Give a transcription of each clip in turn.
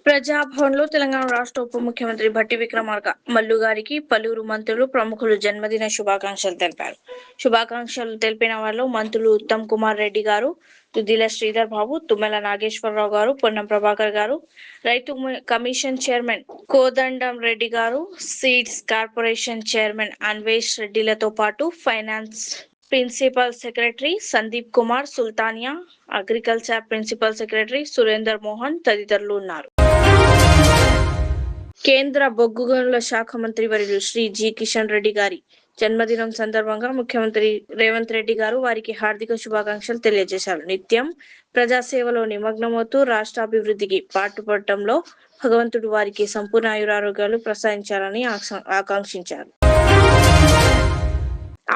ప్రజాభవన్లో తెలంగాణ రాష్ట్ర ఉప ముఖ్యమంత్రి భట్టి విక్రమార్క మల్లు గారికి పలువురు మంత్రులు ప్రముఖులు జన్మదిన శుభాకాంక్షలు తెలిపారు. శుభాకాంక్షలు తెలిపిన వారిలో మంత్రులు ఉత్తమ్ కుమార్ రెడ్డి గారు, దుద్దిల శ్రీధర్ బాబు, తుమ్మల నాగేశ్వరరావు గారు, పొన్నం ప్రభాకర్ గారు, రైతు కమిషన్ చైర్మన్ కోదండం రెడ్డి గారు, సీడ్స్ కార్పొరేషన్ చైర్మన్ అన్వేష్ రెడ్డిలతో పాటు finance principal secretary Sandeep Kumar Sultania, agriculture principal secretary Surender Mohan తదితరులు ఉన్నారు. కేంద్ర బొగ్గు గనుల శాఖ మంత్రి వర్యులు శ్రీ జి కిషన్ రెడ్డి గారి జన్మదినం సందర్భంగా ముఖ్యమంత్రి రేవంత్ రెడ్డి గారు వారికి హార్దిక శుభాకాంక్షలు తెలియజేశారు. నిత్యం ప్రజాసేవలో నిమగ్నమవుతూ రాష్ట్ర అభివృద్ధికి పాటుపడటంలో భగవంతుడు వారికి సంపూర్ణ ఆయురారోగ్యాలు ప్రసాదించాలని ఆకాంక్షించారు.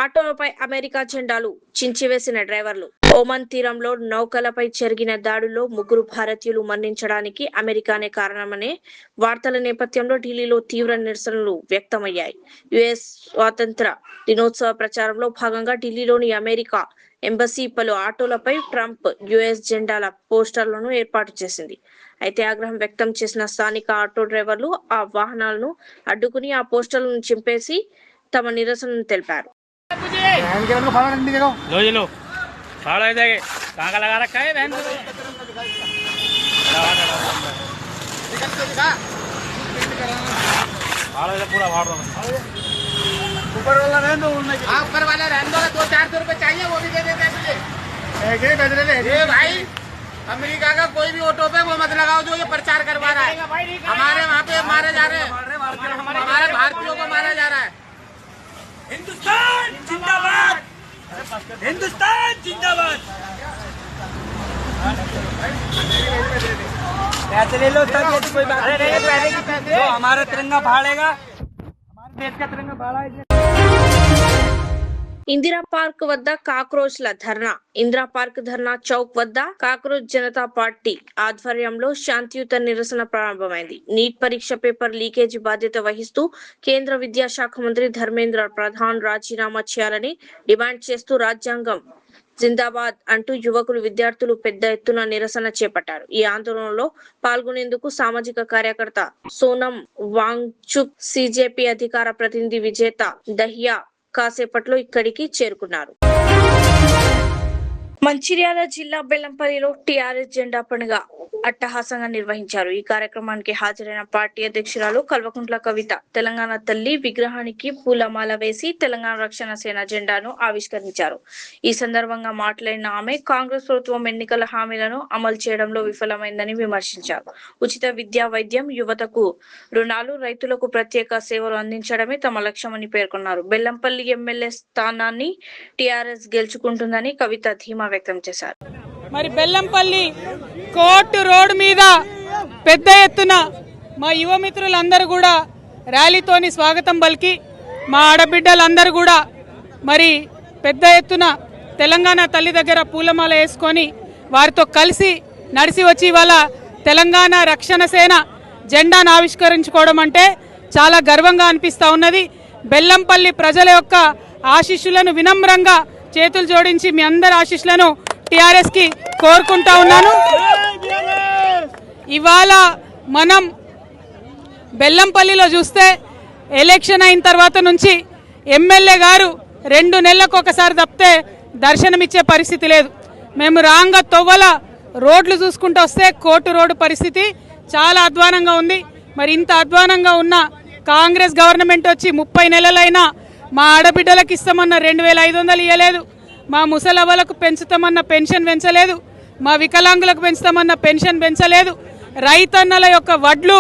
ఆటోలపై అమెరికా జెండాలు చించివేసిన డ్రైవర్లు. ఓమన్ తీరంలో నౌకలపై జరిగిన దాడుల్లో 3 భారతీయులు మరణించడానికి అమెరికానే కారణమనే వార్తల నేపథ్యంలో ఢిల్లీలో తీవ్ర నిరసనలు వ్యక్తమయ్యాయి. యుఎస్ స్వాతంత్ర దినోత్సవ ప్రచారంలో భాగంగా ఢిల్లీలోని అమెరికా ఎంబసీ పలు ఆటోలపై ట్రంప్ యుఎస్ జెండాల పోస్టర్లను ఏర్పాటు చేసింది. అయితే ఆగ్రహం వ్యక్తం చేసిన స్థానిక ఆటో డ్రైవర్లు ఆ వాహనాలను అడ్డుకుని ఆ పోస్టర్లను చింపేసి తమ నిరసనను తెలిపారు. फाड़ा इधर कहाँ का लगा रखा है बहन फाड़ा इधर पूरा फाड़ दो ऊपर वाला रहने दो ऊपर वाला रहने दो 200-400 रुपए चाहिए वो भी दे देते हैं भाई। अमेरिका का कोई भी ऑटो पे वो मत लगाओ जो ये प्रचार करवा रहा है। हमारे वहाँ पे मारे जा रहे हैं, हमारे भारतीयों को मारा जा रहा है। हिंदुस्तान जिंदाबाद, हिंदुस्तान जिंदाबाद। पैसे ले लो तब कोई बात नहीं, जो हमारा तिरंगा फाड़ेगा हमारे देश का तिरंगा फाड़ा है। ఇందిరా పార్క్ వద్ద కాక్రోచ్ల ధర్నా. ఇందిరా పార్క్ ధర్నా చౌక్ వద్ద కాక్రోచ్ జనతా పార్టీ ఆధ్వర్యంలో శాంతియుత నిరసన ప్రారంభమైంది. నీట్ పరీక్ష పేపర్ లీకేజీ బాధ్యత వహిస్తూ కేంద్ర విద్యాశాఖ మంత్రి ధర్మేంద్ర ప్రధాన్ రాజీనామా చేయాలని డిమాండ్ చేస్తూ రాజ్యాంగం జిందాబాద్ అంటూ యువకులు విద్యార్థులు పెద్ద ఎత్తున నిరసన చేపట్టారు. ఈ ఆందోళనలో పాల్గొనేందుకు సామాజిక కార్యకర్త సోనం వాంగ్చుక్, సిజేపీ అధికార ప్రతినిధి విజేత దహియా కాసేపట్లో ఇక్కడికి చేరుకున్నారు. మంచిర్యాల జిల్లా బెల్లంపల్లిలో టీఆర్ఎస్ జెండా పండుగ అట్టహాసంగా నిర్వహించారు. ఈ కార్యక్రమానికి హాజరైన పార్టీ అధ్యక్షురాలు కల్వకుంట్ల కవిత తెలంగాణ తల్లి విగ్రహానికి పూలమాల వేసి తెలంగాణ రక్షణ సేన జెండాను ఆవిష్కరించారు. ఈ సందర్భంగా మాట్లాడిన ఆమె కాంగ్రెస్ ప్రభుత్వం ఎన్నికల హామీలను అమలు చేయడంలో విఫలమైందని విమర్శించారు. ఉచిత విద్యా, వైద్యం, యువతకు రుణాలు, రైతులకు ప్రత్యేక సేవలు అందించడమే తమ లక్ష్యమని పేర్కొన్నారు. బెల్లంపల్లి ఎమ్మెల్యే స్థానాన్ని టీఆర్ఎస్ గెలుచుకుంటుందని కవిత ధీమా వ్యక్తం చేశారు. మరి బెల్లంపల్లి కోర్టు రోడ్ మీద పెద్ద ఎత్తున మా యువ మిత్రులందరూ కూడా ర్యాలీతోని స్వాగతం పలికి, మా ఆడబిడ్డలందరూ కూడా మరి పెద్ద ఎత్తున తెలంగాణ తల్లి దగ్గర పూలమాల వేసుకొని వారితో కలిసి నడిచి వచ్చి ఇవాళ తెలంగాణ రక్షణ సేన జెండాను ఆవిష్కరించుకోవడం అంటే చాలా గర్వంగా అనిపిస్తూ ఉన్నది. బెల్లంపల్లి ప్రజల యొక్క ఆశీస్సులను వినమ్రంగా చేతులు జోడించి మీ అందరి ఆశీస్సులను టిఆర్ఎస్ కి కోరుకుంటా ఉన్నాను. ఇవాళ మనం బెల్లంపల్లిలో చూస్తే ఎలక్షన్ అయిన తర్వాత నుంచి ఎమ్మెల్యే గారు 2 నెలలకు ఒకసారి తప్పితే దర్శనమిచ్చే పరిస్థితి లేదు. మేము రాంగ తొవ్వల రోడ్లు చూసుకుంటూ వస్తే కోర్టు రోడ్డు పరిస్థితి చాలా అధ్వానంగా ఉంది. మరి ఇంత అధ్వానంగా ఉన్న కాంగ్రెస్ గవర్నమెంట్ వచ్చి 30 నెలలైనా మా ఆడబిడ్డలకు ఇస్తామన్న 2500 ఇవ్వలేదు, మా ముసలవ్వలకు పెంచుతామన్న పెన్షన్ పెంచలేదు, మా వికలాంగులకు పెంచుతామన్న పెన్షన్ పెంచలేదు. రైతన్నల యొక్క వడ్లు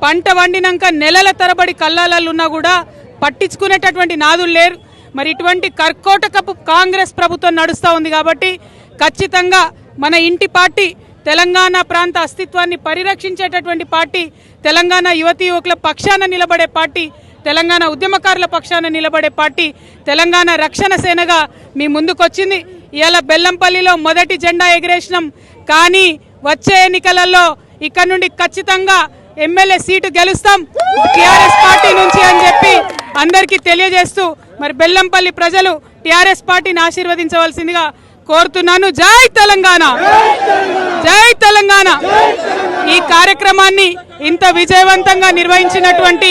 పంట వండినాక నెలల తరబడి కళ్ళాలలో ఉన్నా కూడా పట్టించుకునేటటువంటి నాదులు లేరు. మరి ఇటువంటి కర్కోటకపు కాంగ్రెస్ ప్రభుత్వం నడుస్తూ ఉంది కాబట్టి ఖచ్చితంగా మన ఇంటి పార్టీ, తెలంగాణ ప్రాంత అస్తిత్వాన్ని పరిరక్షించేటటువంటి పార్టీ, తెలంగాణ యువతీ యువకుల పక్షాన నిలబడే పార్టీ, తెలంగాణ ఉద్యమకారుల పక్షాన నిలబడే పార్టీ తెలంగాణ రక్షణ సేనగా మీ ముందుకొచ్చింది. ఇవాళ బెల్లంపల్లిలో మొదటి జెండా ఎగిరేసినాం, కానీ వచ్చే ఎన్నికలలో ఇక్కడ నుండి ఖచ్చితంగా ఎమ్మెల్యే సీటు గెలుస్తాం టిఆర్ఎస్ పార్టీ నుంచి అని చెప్పి అందరికీ తెలియజేస్తూ మరి బెల్లంపల్లి ప్రజలు టిఆర్ఎస్ పార్టీని ఆశీర్వదించవలసిందిగా కోరుతున్నాను. జై తెలంగాణ. జై తెలంగాణ. ఈ కార్యక్రమాన్ని ఇంత విజయవంతంగా నిర్వహించినటువంటి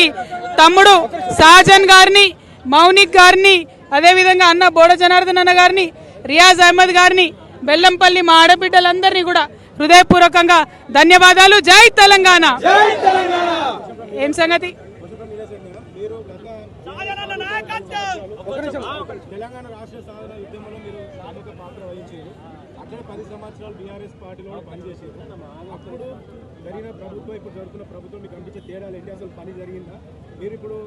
తమ్ముడు సాజన్ గారిని, మౌనిక్ గారిని, అదేవిధంగా అన్న బోడ జనార్దన్ అన్న గారిని, రియాజ్ అహ్మద్ గారిని, బెల్లంపల్లి మా ఆడబిడ్డలందరినీ కూడా హృదయపూర్వకంగా ధన్యవాదాలు. జై తెలంగాణ. ఏం సంగతి? తెలంగాణ రాష్ట్ర సాధన ఉద్యమంలో మీరు ప్రముఖ పాత్ర వహించారు. అక్కడ 10 సంవత్సరాలు బీఆర్ఎస్ పార్టీలో పనిచేసారు. అప్పుడు జరిగిన ప్రభుత్వం, ఇప్పుడు జరుగుతున్న ప్రభుత్వం మీకు అనిపించే తేడాలు ఏంటి? అసలు పని జరిగిందా? మీరు ఇప్పుడు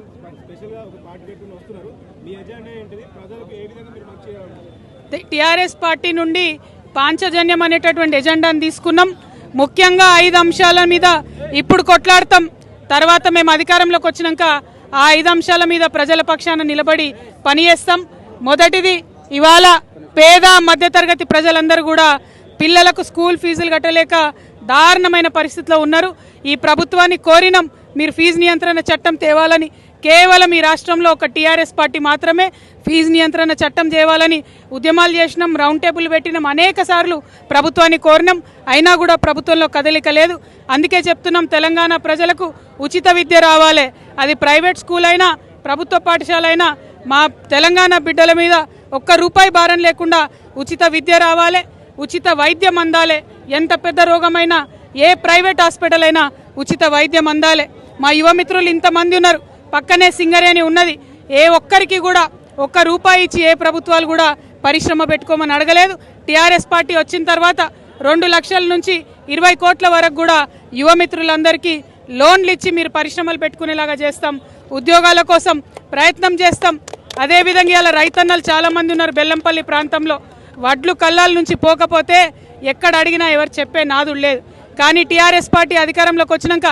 స్పెషల్గా ఒక పార్టీ పెట్టుకుని వస్తున్నారు. మీ ఎజెండా ఏంటిది? ప్రజలకు ఏ విధంగా మీరు మంచి చేయాలి? టీఆర్ఎస్ పార్టీ నుండి పాంచజన్యం అనేటటువంటి ఎజెండాను తీసుకున్నాం. ముఖ్యంగా 5 అంశాల మీద ఇప్పుడు కొట్లాడతాం. తర్వాత మేము అధికారంలోకి వచ్చినాక ఆ 5 అంశాల మీద ప్రజల పక్షాన నిలబడి పనిచేస్తాం. మొదటిది, ఇవాళ పేద మధ్యతరగతి ప్రజలందరూ కూడా పిల్లలకు స్కూల్ ఫీజులు కట్టలేక దారుణమైన పరిస్థితిలో ఉన్నారు. ఈ ప్రభుత్వాన్ని కోరినాం, మీరు ఫీజు నియంత్రణ చట్టం తేవాలని. కేవలం ఈ రాష్ట్రంలో ఒక టీఆర్ఎస్ పార్టీ మాత్రమే ఫీజు నియంత్రణ చట్టం తేవాలని ఉద్యమాలు చేసినాం, రౌండ్ టేబుల్ పెట్టినాం, అనేక సార్లు ప్రభుత్వాన్ని కోరినాం. అయినా కూడా ప్రభుత్వంలో కదలిక లేదు. అందుకే చెప్తున్నాం, తెలంగాణ ప్రజలకు ఉచిత విద్య రావాలి. అది ప్రైవేట్ స్కూల్ అయినా ప్రభుత్వ పాఠశాల అయినా మా తెలంగాణ బిడ్డల మీద ₹1 భారం లేకుండా ఉచిత విద్య రావాలి, ఉచిత వైద్యం అందాలి. ఎంత పెద్ద రోగమైనా, ఏ ప్రైవేట్ హాస్పిటల్ అయినా ఉచిత వైద్యం అందాలి. మా యువమిత్రులు ఇంతమంది ఉన్నారు, పక్కనే సింగరేణి ఉన్నది. ఏ ఒక్కరికి కూడా ₹1 ఇచ్చి ఏ ప్రభుత్వాలు కూడా పరిశ్రమ పెట్టుకోమని అడగలేదు. టీఆర్ఎస్ పార్టీ వచ్చిన తర్వాత 2 లక్షల నుంచి 20 కోట్ల వరకు కూడా యువమిత్రులందరికీ లోన్లు ఇచ్చి మీరు పరిశ్రమలు పెట్టుకునేలాగా చేస్తాం. ఉద్యోగాల కోసం ప్రయత్నం చేస్తాం. అదేవిధంగా ఇలా రైతన్నలు చాలామంది ఉన్నారు బెల్లంపల్లి ప్రాంతంలో. వడ్లు కల్లాల నుంచి పోకపోతే ఎక్కడ అడిగినా ఎవరు చెప్పే నాదుడు లేదు. కానీ టీఆర్ఎస్ పార్టీ అధికారంలోకి వచ్చినాక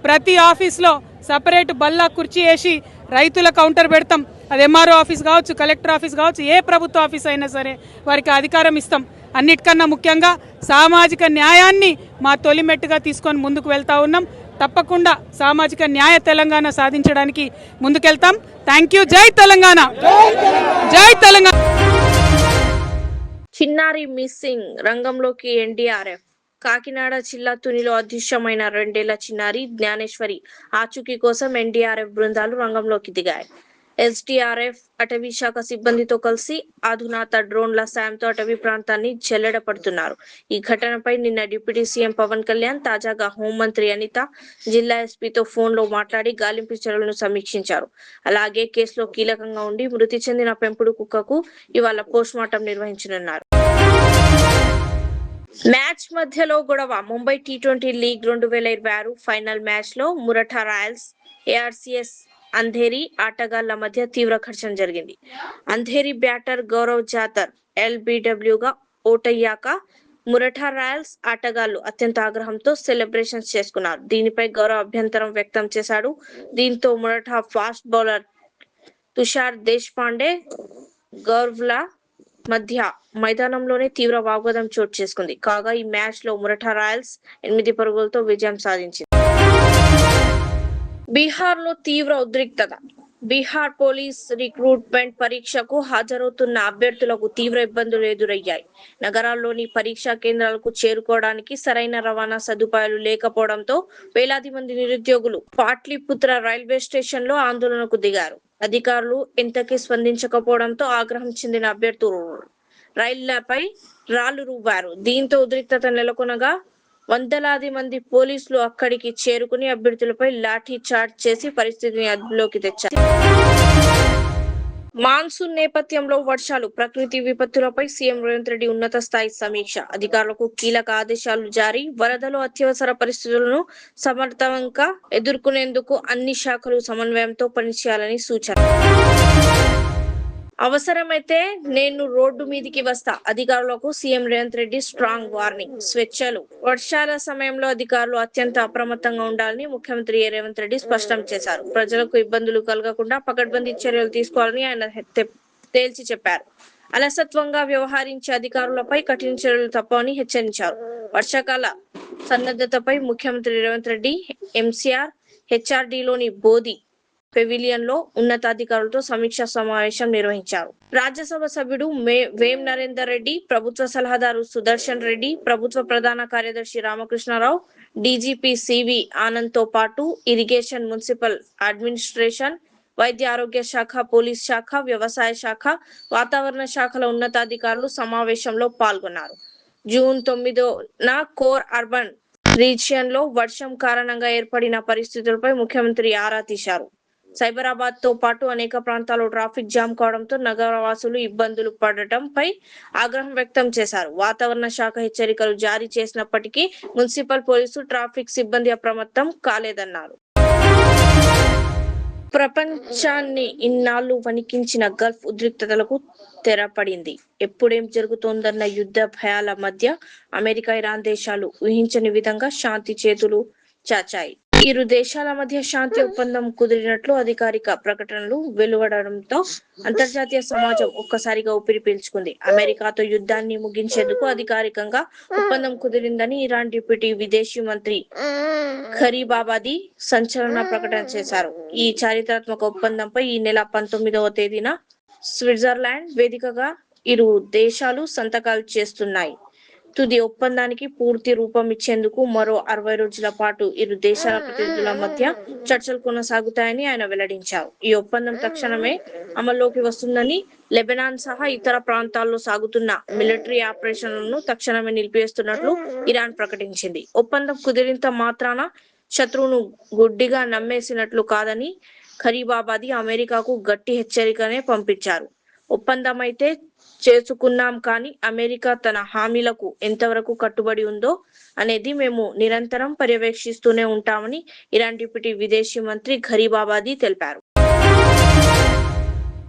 ప్రతి ఆఫీస్లో సపరేట్ బల్లా కుర్చీ వేసి రైతుల కౌంటర్ పెడతాం. అది ఎంఆర్ఓ ఆఫీస్ కావచ్చు, కలెక్టర్ ఆఫీస్ కావచ్చు, ఏ ప్రభుత్వ ఆఫీస్ అయినా సరే వారికి అధికారం ఇస్తాం. అన్నిటికన్నా ముఖ్యంగా సామాజిక న్యాయాన్ని మా తొలిమెట్టుగా తీసుకొని ముందుకు వెళ్తా ఉన్నాం. తప్పకుండా సామాజిక న్యాయ తెలంగాణ సాధించడానికి ముందుకెళ్తాం. Thank you. జై తెలంగాణ. జై తెలంగాణ. చిన్నారి మిస్సింగ్ రంగంలోకి ఎన్డీఆర్ఎఫ్. కాకినాడ జిల్లా తునిలో అదృశ్యమైన 2 ఏళ్ల చిన్నారి జ్ఞానేశ్వరి ఆచూకీ కోసం ఎన్డీఆర్ఎఫ్ బృందాలు రంగంలోకి దిగాయి. ఎస్డీఆర్ఎఫ్ అటవీ శాఖ సిబ్బందితో కలిసి అధునాత డ్రోన్ల సాయంతో అటవీ ప్రాంతాన్ని జల్లెడపడుతున్నారు. ఈ ఘటనపై నిన్న డిప్యూటీ సీఎం పవన్ కళ్యాణ్, తాజాగా హోంమంత్రి అనిత జిల్లా ఎస్పీతో ఫోన్ లో మాట్లాడి గాలింపు చర్యలను సమీక్షించారు. అలాగే కేసులో కీలకంగా ఉండి మృతి చెందిన పెంపుడు కుక్కకు ఇవాళ పోస్ట్ మార్టం నిర్వహించనున్నారు. మ్యాచ్ మధ్యలో గొడవ. Mumbai T20 league 2026 final match లో మురఠా రాయల్స్, ఏఆర్సీఎస్ అంధేరి ఆటగాళ్ల మధ్య తీవ్ర ఘర్షణ జరిగింది. అంధేరి బ్యాటర్ గౌరవ్ జాతర్ LBW గా ఓటయ్యాక మురఠా రాయల్స్ ఆటగాళ్లు అత్యంత ఆగ్రహంతో సెలబ్రేషన్స్ చేసుకున్నారు. దీనిపై గౌరవ్ అభ్యంతరం వ్యక్తం చేశాడు. దీంతో మురఠా ఫాస్ట్ బౌలర్ తుషార్ దేశపాండే, గౌరవ్ల మధ్య మైదానంలోనే తీవ్ర వాగ్వాదం చోటు చేసుకుంది. కాగా ఈ మ్యాచ్ లో మురఠా రాయల్స్ 8 పరుగులతో విజయం సాధించింది. బీహార్ లో తీవ్ర ఉద్రిక్తత. బీహార్ పోలీస్ రిక్రూట్మెంట్ పరీక్షకు హాజరవుతున్న అభ్యర్థులకు తీవ్ర ఇబ్బందులు ఎదురయ్యాయి. నగరాల్లోని పరీక్షా కేంద్రాలకు చేరుకోవడానికి సరైన రవాణా సదుపాయాలు లేకపోవడంతో వేలాది మంది నిరుద్యోగులు పాట్లీపుత్ర రైల్వే స్టేషన్ లో ఆందోళనకు దిగారు. అధికారులు ఇంతకీ స్పందించకపోవడంతో ఆగ్రహం చెందిన అభ్యర్థులు రైళ్లపై రాళ్లు రువ్వారు. దీంతో ఉద్రిక్తత నెలకొనగా వందలాది మంది పోలీసులు అక్కడికి చేరుకుని అభ్యర్థులపై లాఠీ చార్జ్ చేసి పరిస్థితిని అదుపులోకి తెచ్చారు. మాన్సూన్ నేపథ్యంలో వర్షాలు, ప్రకృతి విపత్తులపై సీఎం రేవంత్ రెడ్డి ఉన్నత స్థాయి సమీక్ష. అధికారులకు కీలక ఆదేశాలు జారీ. వరదలు, అత్యవసర పరిస్థితులను సమర్థవంతంగా ఎదుర్కొనేందుకు అన్ని శాఖలు సమన్వయంతో పనిచేయాలని సూచన. అవసరమైతే నేను రోడ్డు మీదికి వస్తా. అధికారులకు CM Revanth Reddy strong warning. స్వేచ్ఛలు. వర్షాల సమయంలో అధికారులు అత్యంత అప్రమత్తంగా ఉండాలని ముఖ్యమంత్రి రేవంత్ రెడ్డి స్పష్టం చేశారు. ప్రజలకు ఇబ్బందులు కలగకుండా పకడ్బందీ చర్యలు తీసుకోవాలని ఆయన తేల్చి చెప్పారు. అలసత్వంగా వ్యవహరించే అధికారులపై కఠిన చర్యలు తప్పవని హెచ్చరించారు. వర్షాకాల సన్నద్ధతపై ముఖ్యమంత్రి రేవంత్ రెడ్డి MCR HRDలోని బోధి పెవిలియన్ లో ఉన్నతాధికారులతో సమీక్షా సమావేశం నిర్వహించారు. రాజ్యసభ సభ్యుడు వేం నరేందర్ రెడ్డి, ప్రభుత్వ సలహాదారు సుదర్శన్ రెడ్డి, ప్రభుత్వ ప్రధాన కార్యదర్శి రామకృష్ణారావు, డీజీపీ సివి ఆనంద్ తో పాటు ఇరిగేషన్, మున్సిపల్ అడ్మినిస్ట్రేషన్, వైద్య ఆరోగ్య శాఖ, పోలీస్ శాఖ, వ్యవసాయ శాఖ, వాతావరణ శాఖల ఉన్నతాధికారులు సమావేశంలో పాల్గొన్నారు. జూన్ 9న కోర్ అర్బన్ రీజియన్ లో వర్షం కారణంగా ఏర్పడిన పరిస్థితులపై ముఖ్యమంత్రి ఆరా తీశారు. సైబరాబాద్ తో పాటు అనేక ప్రాంతాల్లో ట్రాఫిక్ జామ్ కావడంతో నగరవాసులు ఇబ్బందులు పడటంపై ఆగ్రహం వ్యక్తం చేశారు. వాతావరణ శాఖ హెచ్చరికలు జారీ చేసినప్పటికీ మున్సిపల్ పోలీసు, ట్రాఫిక్ సిబ్బంది అప్రమత్తం కాలేదన్నారు. ప్రపంచాన్ని ఇన్నాళ్లు వణికించిన గల్ఫ్ ఉద్రిక్తతలకు తెరపడింది. ఎప్పుడేం జరుగుతోందన్న యుద్ధ భయాల మధ్య అమెరికా, ఇరాన్ దేశాలు ఊహించని విధంగా శాంతి చేతులు చాచాయి. ఇరు దేశాల మధ్య శాంతి ఒప్పందం కుదిరినట్లు అధికారిక ప్రకటనలు వెలువడడంతో అంతర్జాతీయ సమాజం ఒక్కసారిగా ఊపిరి పీల్చుకుంది. అమెరికాతో యుద్ధాన్ని ముగించేందుకు అధికారికంగా ఒప్పందం కుదిరిందని ఇరాన్ డిప్యూటీ విదేశీ మంత్రి ఖరీబాబాదీ సంచలన ప్రకటన చేశారు. ఈ చారిత్రాత్మక ఒప్పందంపై ఈ నెల 19వ తేదీన స్విట్జర్లాండ్ వేదికగా ఇరు దేశాలు సంతకాలు చేస్తున్నాయి. తుది ఒప్పందానికి పూర్తి రూపం ఇచ్చేందుకు మరో 60 రోజుల పాటు ఇరు దేశాల ప్రతినిధుల మధ్య చర్చలు కొనసాగుతాయని ఆయన వెల్లడించారు. ఈ ఒప్పందం తక్షణమే అమల్లోకి వస్తుందని, లెబనాన్ సహా ఇతర ప్రాంతాల్లో సాగుతున్న మిలిటరీ ఆపరేషన్లను తక్షణమే నిలిపివేస్తున్నట్లు ఇరాన్ ప్రకటించింది. ఒప్పందం కుదిరినంత మాత్రాన శత్రువును గుడ్డిగా నమ్మేసినట్లు కాదని ఖరీబాబాదీ అమెరికాకు గట్టి హెచ్చరికనే పంపించారు. ఒప్పందం అయితే చేసుకున్నాం, కానీ అమెరికా తన హామీలకు ఎంతవరకు కట్టుబడి ఉందో అనేది మేము నిరంతరం పర్యవేక్షిస్తూనే ఉంటామని ఇరాన్ డిప్యూటీ విదేశీ మంత్రి ఖరీబాబాదీ తెలిపారు.